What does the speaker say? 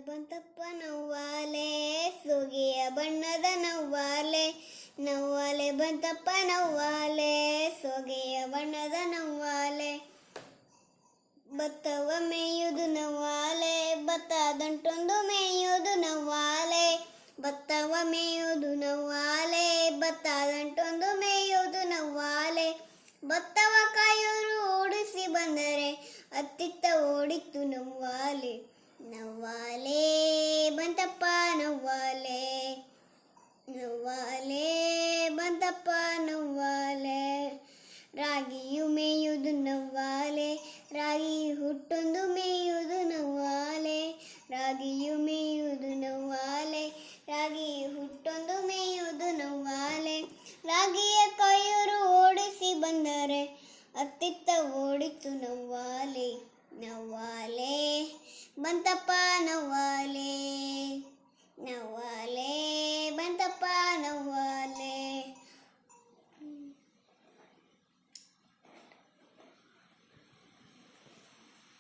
ಬಂತಪ್ಪ ನವ್ವಾಲೆ ಸೋಗೆಯ ಬಣ್ಣದ ನವ್ವಾಲೆ ನವ್ವಾಲೆ ಬಂತಪ್ಪ ನವ್ವಾಲೆ ಸೋಗೆಯ ಬಣ್ಣದ ನವ್ವಾಲೆ ಭತ್ತವ ಮೇಯುವುದು ನವ್ವಾಲೆ ಭತ್ತದಂಟೊಂದು ಮೇಯುವುದು ನವ್ವಾಲೆ ಭತ್ತವ ಮೇಯುವುದು ನವ್ವಾಲೆ ಭತ್ತದಂಟೊಂದು ಮೇಯುವುದು ನವ್ವಾಲೆ ಭತ್ತವ ಕಾಯೋರು ಓಡಿಸಿ ಬಂದರೆ ಅತ್ತಿತ್ತ ಓಡಿತ್ತು ನವ್ವಾಲೆ ನವ್ವಾಲೆ ಬಂತಪ್ಪ ನವ್ವಾಲೆ ನವ್ವಾಲೆ ಬಂತಪ್ಪ ನವ್ವಾಲೆ ರಾಗಿಯು ಮೇಯುವುದು ನವ್ವಾಲೆ ರಾಗಿ ಹುಟ್ಟೊಂದು ಮೇಯುವುದು ನವ್ವಾಲೆ ರಾಗಿಯು ಮೇಯುವುದು ನವ್ವಾಲೆ ರಾಗಿ ಹುಟ್ಟೊಂದು ಮೇಯುವುದು ನವ್ವಾಲೆ ರಾಗಿಯ ಕಾಯೋರು ಓಡಿಸಿ ಬಂದರೆ ಅತ್ತಿತ್ತ ಓಡಿತು ನವ್ವಾಲೆ ನವ್ವಾಲೆ ಬಂತಪ್ಪ ನವ್ವಾಲೆ